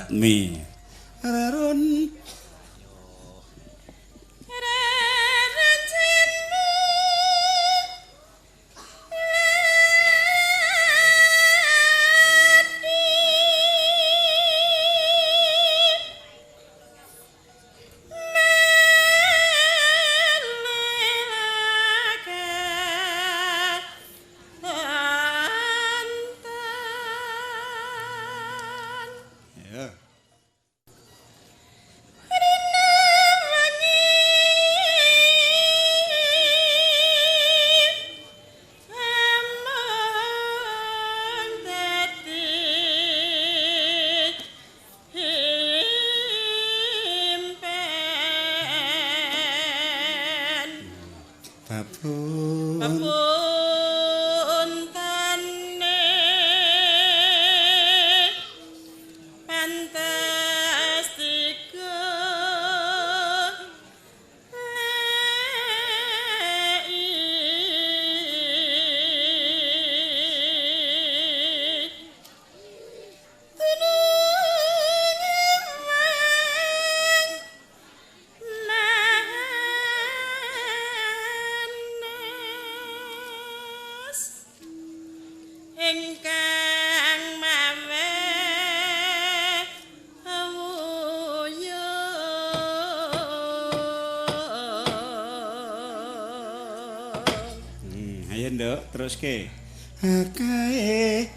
Ratmi. Rarun ayo nduk teruske. Akae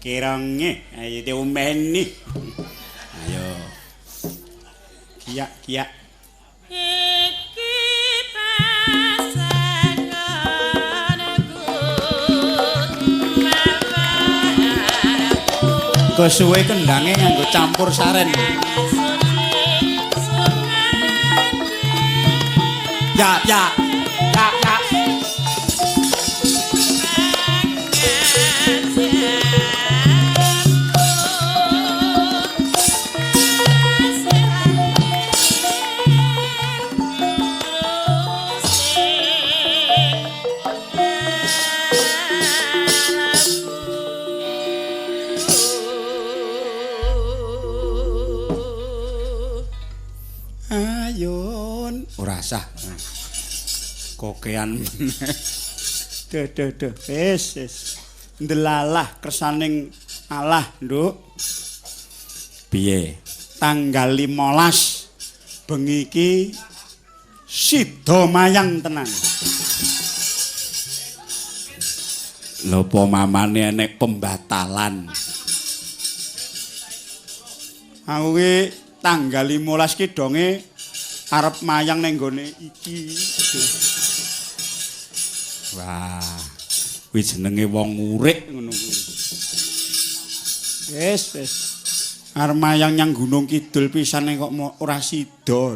kirangnya ayo diumeni. Ayo kiak kiak kesuwe kendangnya nganggo campur saren. Ya ya ya ya ora sah. Kokean. Duh. Wis. Ndelalah kersaning Allah, Nduk. Piye? Tanggal 15 bengi iki sida mayang tenan. Lho apa mamane enek pembatalan. Aku ki tanggal 15 ki donge arep mayang ning gone iki. Wah, kuwi jenenge wong urik ngono kuwi. Wis. Arep mayang nyang Gunung Kidul pisane kok ora sida.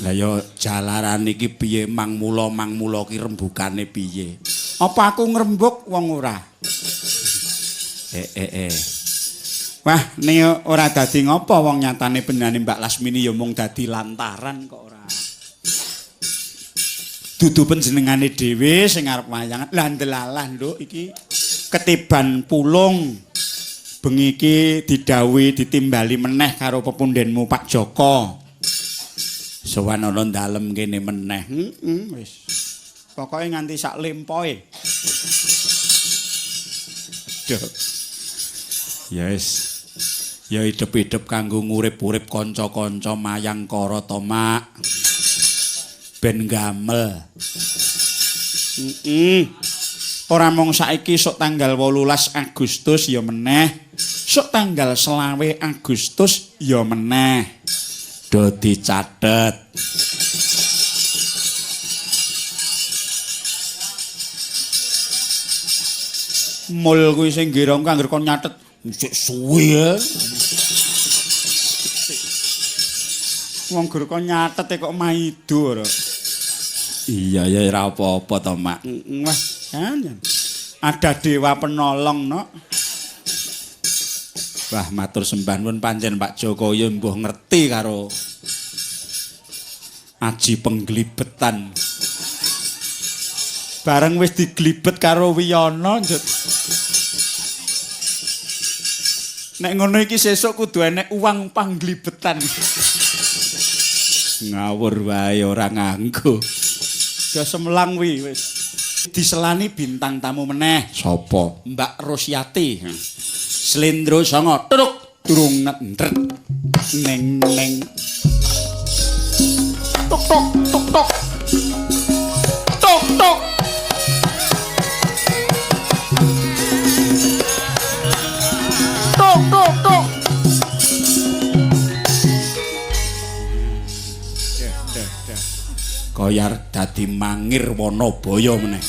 Lah ya jalaran iki piye mangmula ki rembugane piye? Apa aku ngrembug wong ora? Wah, nek ora dadi ngopo wong nyatane benane Mbak Lasmini ya mung dadi lantaran kok ora. Dudu panjenengane dhewe sing arep wayangan. Lah ndelalah nduk iki ketiban pulung. Bengi iki didhawuhi ditimbali meneh karo pepundhenmu Pak Joko. Sowan ana dalem kene meneh. Wis. Pokoke nganti sak lempoe. Duh. Yes. Ya hidup-hidup kanggo ngurip-urip kanca-kanca mayang kara to, Mak. Ben gamel. Ora mung saiki sok tanggal 18 Agustus ya meneh, sok tanggal 20 Agustus ya meneh. Do dicatet. Mul kuwi sing ngira kanggo kon nyatet sik suwe ya. Wong gur kok nyatet kok maido ora. Iya ya ora apa-apa to, Mak. Wah, kan. Ada dewa penolong, no. Wah, matur sembah nuwun pancen Pak Joko ya mbuh ngerti karo aji penglibetan. Bareng wis diglibet karo Wiyono, njut. Nek ngono iki sesuk kudu enek uang panglibetan. Ngawur wae ora nganggo. Ya semlang wi wis. Diselani bintang tamu meneh. Sapa? Mbak Rosyati. Slendro sanga truk durung ndret. Neng neng. Tok tok tok tok. Tok tok. Tok tok tok. Koyar dadi mangir Wanabaya meneh.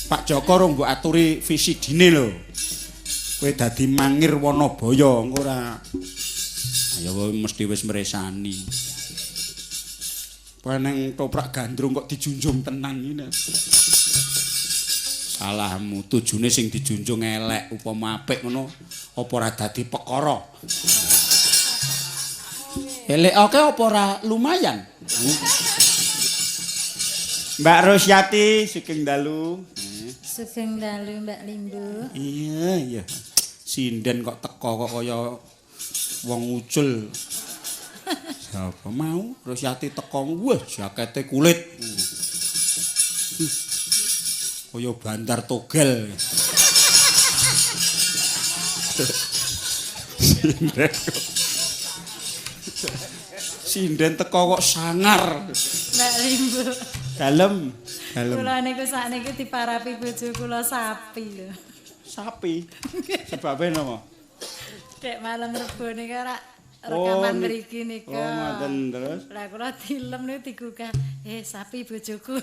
Pak Joko rung mbok aturi visidine lho. Kowe dadi mangir Wanabaya engko ora. Ya mesti wis mresani. Paneng toprak gandrung kok dijunjung tenan iki. Salahmu, tujune sing dijunjung elek upama apik ngono apa ora dadi perkara. Elek oke apa ora lumayan? Mbak Rosyati Sugeng Dalu. Sugeng Dalu Mbak Limbu. Iya. Sinden kok teko kok kaya wong ucul. Siapa mau Rosyati teko wah jakete kulit. Kaya bandar togel. Sinden teko kok sangar. Mbak Limbu. Dalem. Kula niku sakniki diparapi bojo kula sapi lho. Sapi. Sebabe napa? Dek malam Rebo niku ora rekaman mriki niku. Oh, ngoten terus. Lah kula dilem niku digugah, sapi bojoku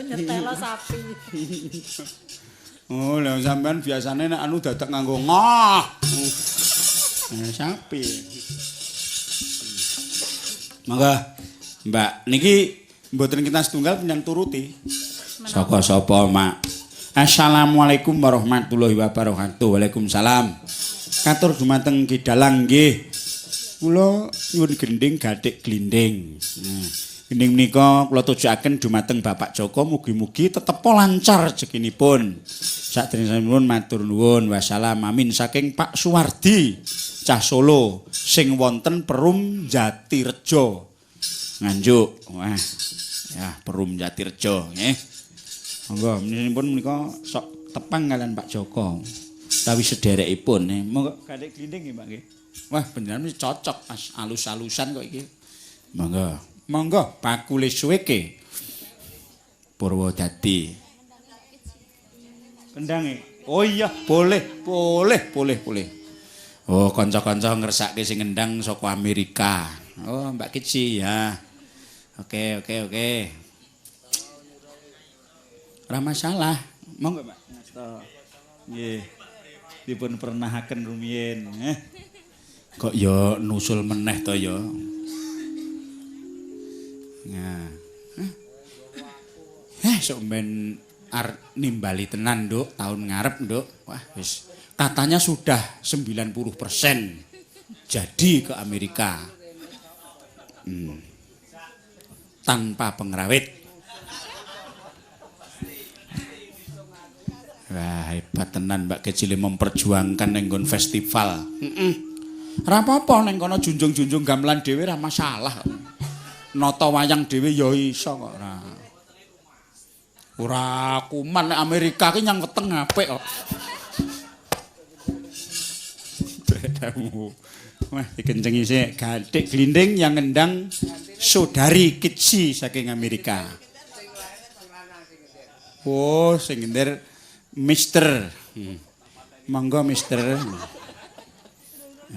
nyetelo sapi. Oh, lha sampean biasane nek anu dadak nganggo ngoh. Sapi. Mangga Mbak niki mboten kita setunggal penyang turuti. Sapa-sapa, Mak. Assalamualaikum warahmatullahi wabarakatuh. Waalaikumsalam. Katur dumateng Kidalang nggih. Kula nyuwun gending gathik glinding. Gending menika kula tujuaken dumateng Bapak Joko mugi-mugi tetep lancar rezekinipun. Sadèrèngipun matur nuwun wassalam amin saking Pak Suwardi Cah Solo sing wonten Perum Jatirejo. Nganjuk. Wah. Ya, Perum Jatirejo nggih. Monggo menika menika sok tepang kalian Pak Joko. Tawi sederekipun monggo gathik glinding nggih, Mbak nggih. Wah, beneran cocok alus-alusan kok iki. Monggo. Monggo bakule suweke. Purwodadi. Kendange. Oh iya, boleh. Oh, kanca-kanca ngersake sing ngendang saka Amerika. Oh, Mbak Kici ya. Oke. Ora masalah. Monggo, Mbak. Nggih. dipun pernahaken rumiyin. Kok ya nusul meneh to ya. Nah. Sok ben nimbali tenan, Nduk, tahun ngarep, Nduk. Wah, wis katanya sudah 90% jadi ke Amerika. Tanpa pengrawit. Wah, hebat tenan Mbak Kecil memperjuangkan nenggon festival. Ora apa-apa ning kono junjung-junjung gamelan dhewe ora masalah. Nata wayang dhewe ya iso kok ora. Ora kuman nek Amerika ki nyang weteng apik kok. Wah, dikencengi sik gathik glinding yang ngendang saudari Kitsi saking Amerika. Oh, sing ngender Mister. Monggo Mister.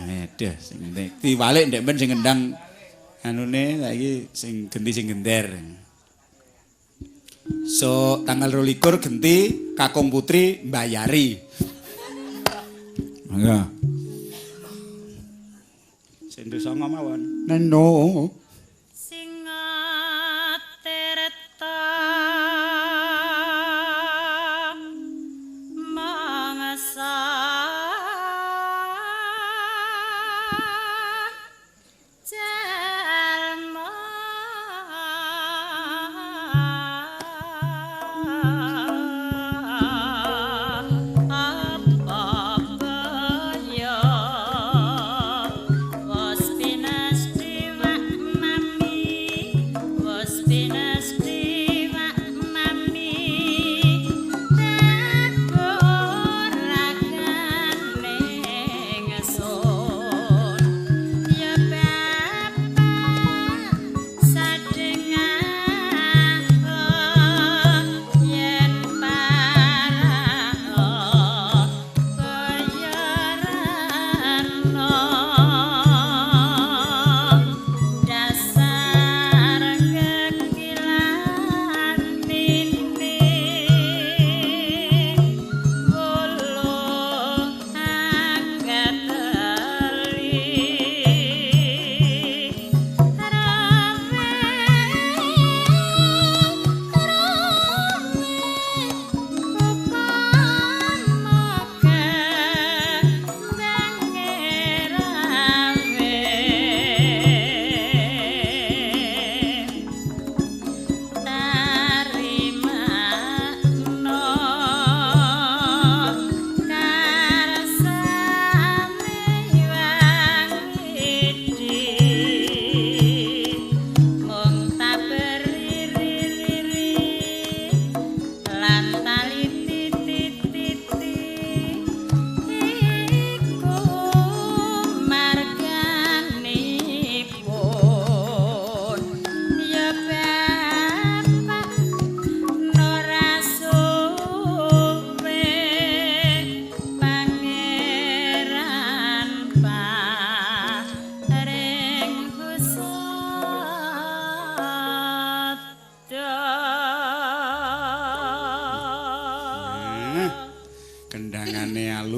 Aduh, sing ngender diwalik ndek ben sing ngendang anune saiki sing genti sing gender. So, tanggal 22 genti Kakung Putri mbayari. Monggo. Sing dosa mawon. Neno. Singatirta mangsa jalma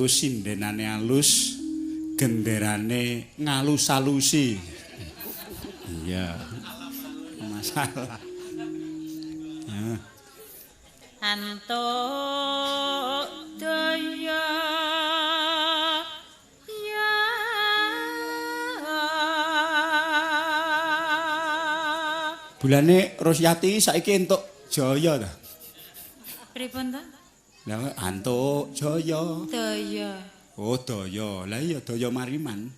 sindenane alus, genderane ngalus-alusi. Iya. Masalah. Ya. Antuk daya ya Bulane Rosyati saiki entuk jaya ta. pripun ta? Lah antuk jaya. Daya. Oh, daya. Lah iya daya mariman.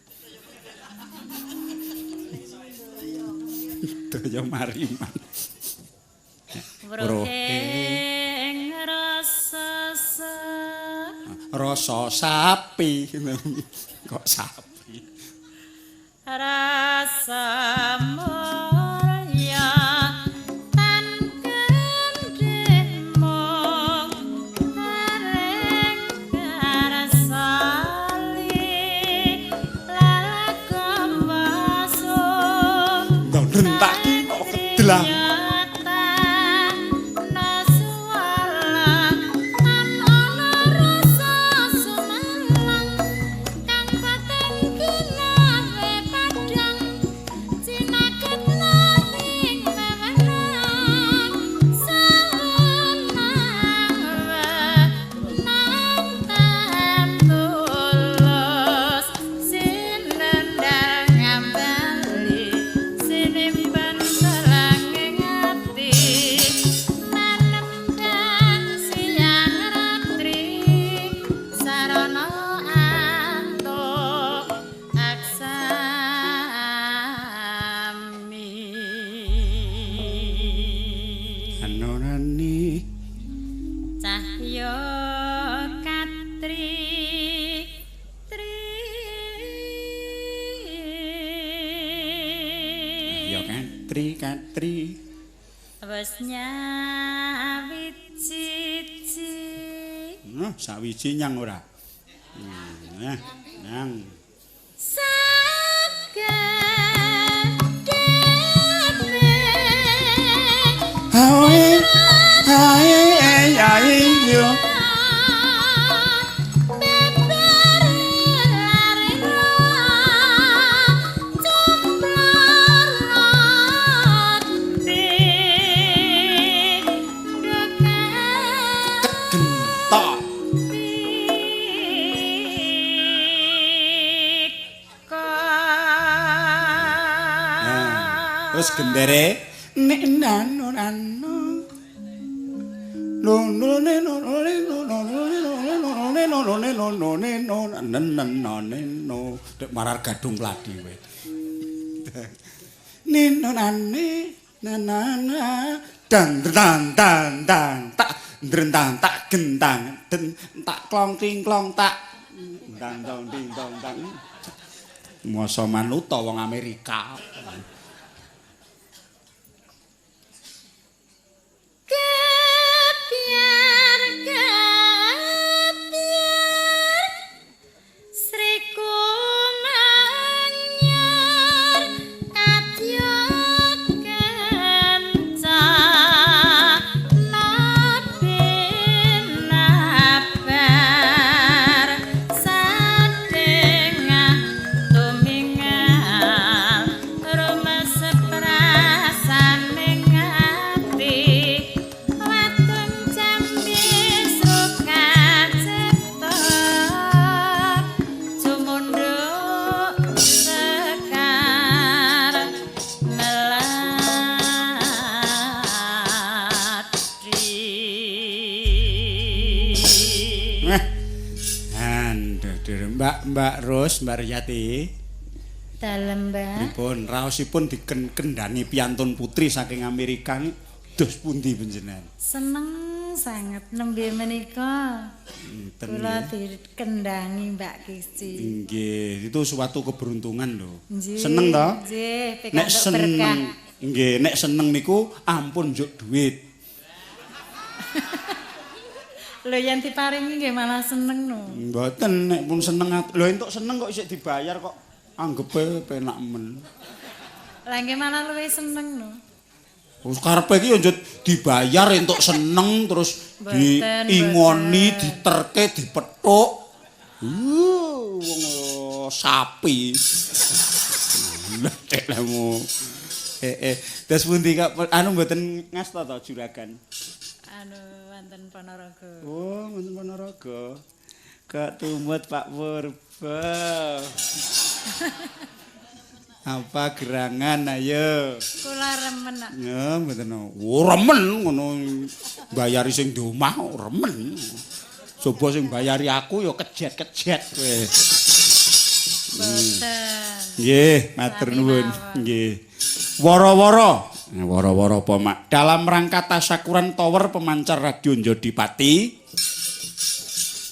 Daya mariman. Rohing rasa sapi. Kok sapi? Rasa mulya tan kendhemo areng karsali lalakam waso Ndentaki kok kedelah. Ya Katri. Wes nyawiji. Sawiji nyang ora. Nyang. Yo. Kedentok. Terus gendere nek nano dek marar gadung pladi kowe. Ninonane nanana dan tak drentang tak gendang tak klong ting klong tak ndang dong ding dong dang. Masa manuta wong Amerika. Mbak Ros, Mbak Riyati. Dalem, Mbak. Pripun raosipun dikendani piyantun putri saking Amerika dos pundi panjenengan? Seneng sangat nembe menika. Kula dikendani Mbak Kici. Nggih, itu suatu keberuntungan lho. Nggih, Seneng to? Nggih, Nek seneng. Nggih, nek seneng niku ampun njuk duit. Lho yen diparingi nggih malah seneng no. Mboten nek pun seneng lho entuk seneng kok isih dibayar kok anggepe penak men. Lah nggih malah luwih seneng no. Wis karepe iki yo njut dibayar entuk seneng terus diingoni, diterke, dipethuk. Wong sapi. Lemu. Terus pundi kok anu mboten ngasta to juragan? Anu wonten Ponorogo. Oh, wonten Ponorogo. Kok tumut Pak Purba. Apa gerangan ayo? Kula remen. Ya, mboten. Oh, remen ngono. Bayari sing di omah remen. Coba sing bayari aku ya kejet-kejet kowe. Mboten. Nggih, matur nuwun. Nggih. Woro-woro. Woro-woro apa, Mak? Dalam rangka tasyakuran tower pemancar radio Njodipati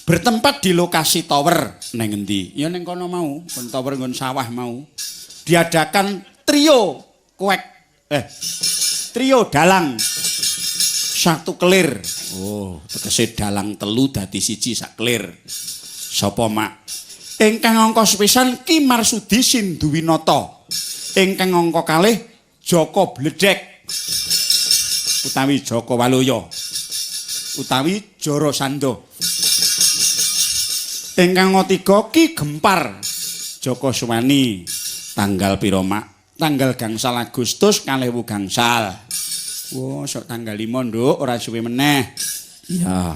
bertempat di lokasi tower neng endi? Ya neng kono mau, kon tower nggon sawah mau. Diadakan trio trio dalang satu kelir. Oh, tegese dalang telu dadi siji sak kelir. Sapa, Mak? Ingkang angka sepisan Ki Marsudi Sinduwinata. Ingkang angka kalih Joko Bledek utawi Joko Waloyo utawi Joro Sando. Ingkang ketiga Ki Gempar Joko Suwani. Tanggal piro, Mak? Tanggal gangsal Agustus 2000 gangsal. Wah, sok tanggal 5, Nduk, ora suwe meneh. Ya.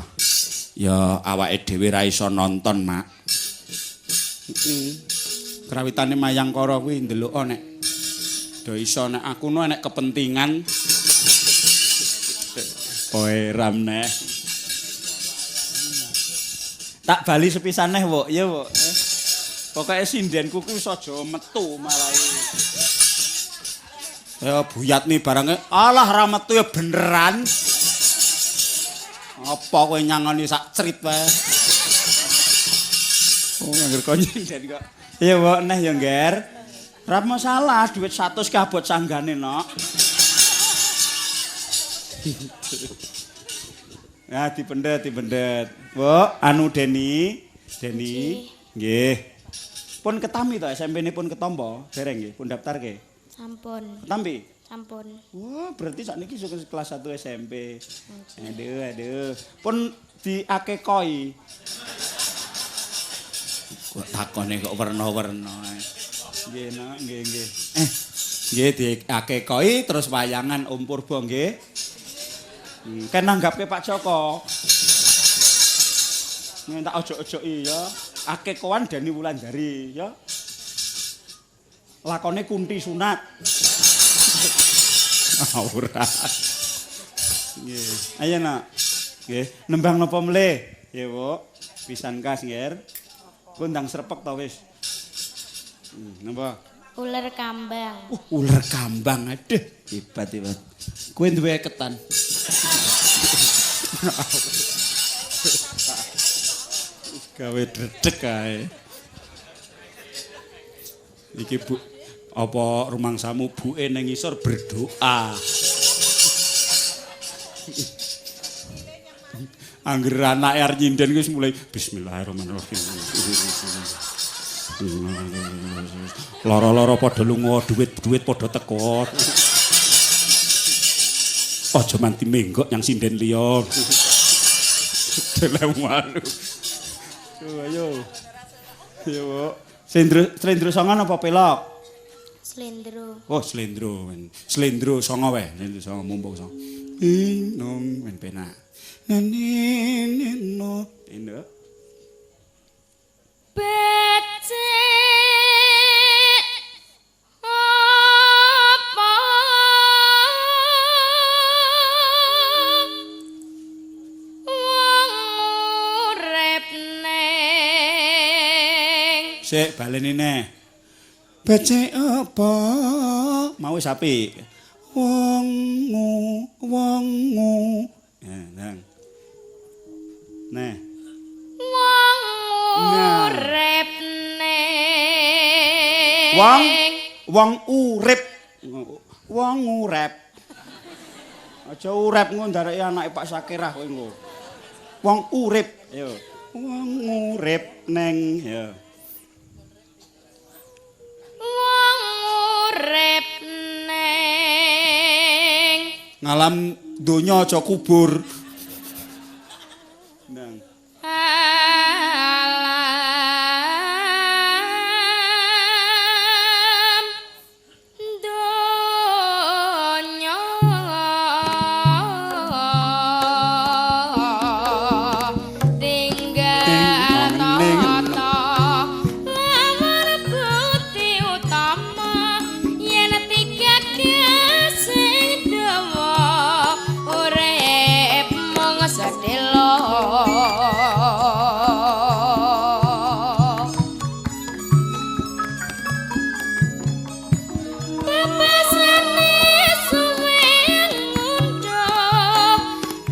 Ya awake dhewe ra iso nonton, Mak. Krawitane Mayangkara kuwi ndelok nek do iso nek aku no nek kepentingan kowe ramneh tak bali sepisaneh wok ya wok pokoke sindenku ku wis aja metu malah ya buyat nih barangnya alah ra metu ya beneran apa kowe nyangoni sak crit wae oh ngger kok nyinden kok ya wok neh ya ngger Ra masalah, duit 100 kabot sanggane, Nok. Ya dipendet. Bu, anu Deni. Nggih. Pun ketami to SMP-ne pun ketampa, dereng nggih, pun daftarke. Sampun. Ketampi? Sampun. Wah, berarti sakniki suka kelas 1 SMP. Aduh. Pun diakekoi. Kok takone kok werna-werna. Nggih, Nak, nggih. Nggih diakekoi terus wayangan Om Purba nggih. Kan nanggapke Pak Joko. Tak ojo-ojoki ya. Akekoan Dani Wulandari ya. Lakone kunti sunat. Ora. Nggih. Ayo Nak. Nggih, nembang napa mleh? Ya, Bu. Pisan kas nggih. Kondang srepek to wis. Napa? Ular kambang. Ular kambang. Aduh, hebat. Kowe duwe ketan. Gawe dredeg kae. Iki Bu, apa rumangsamu buke ning ngisor berdoa. Angger anak arep nyinden wis mulai bismillahirrahmanirrahim. Lara-lara padha lunga, duit padha teko. Aja manti menggok yang sinden liya. Delemalu. Ayo. Yo, Slendro songan apa pelok? Slendro. Oh, slendro. Slendro songo wae, slendro songo mumpung songo. Nong men penak. Nino. Indo. Becik apa wong urip ning Sik baleni neh. Becik apa? Mau sapi. Wongu. Nang. Nah. wong Nah. urip ning Wong urip. Wong urip. Aja urip ngono ndareki anake Pak Sakirah kowe engko. Wong urip, yo. Wong urip neng, yo. wong urip ning Ngalam donya aja kubur. Nang. alam donya tinggal tata lawan bukti utama yen tiga sing dawa urip mung sedelo. Papasane suwe ngundhuh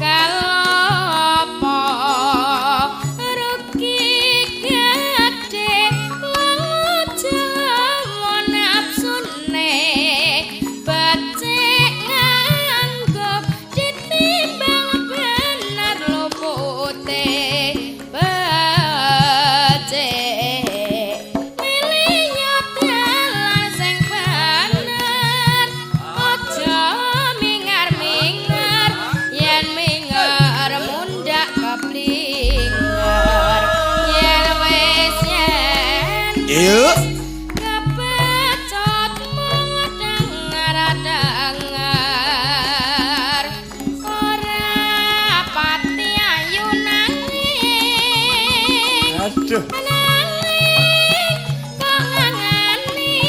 kalopo rugi gedhe wong Jawa nafsune becik nganggo ditimbang bener lupute becik milih dalan sing bener aja mingar-mingar yen mingar mundak keblinger yen wis Yuk. kepecot mung dengar ora pati ayu nanging Aduh. nanging kok ngangani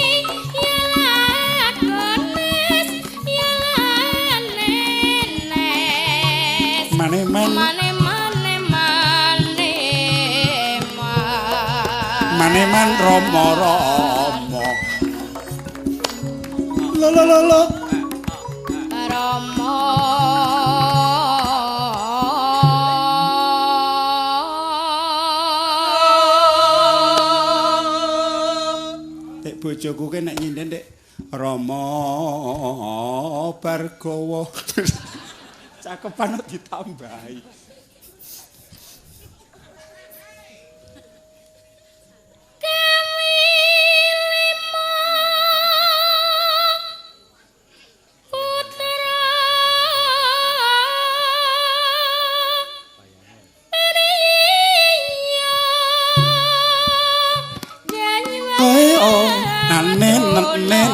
ya lakones ya lanenes Mane-man. Maneman Rama. Lo. Rama Dek bojoku ki nek nyinden Dik Rama Bargawa. Cakepan kok ditambahi. Nen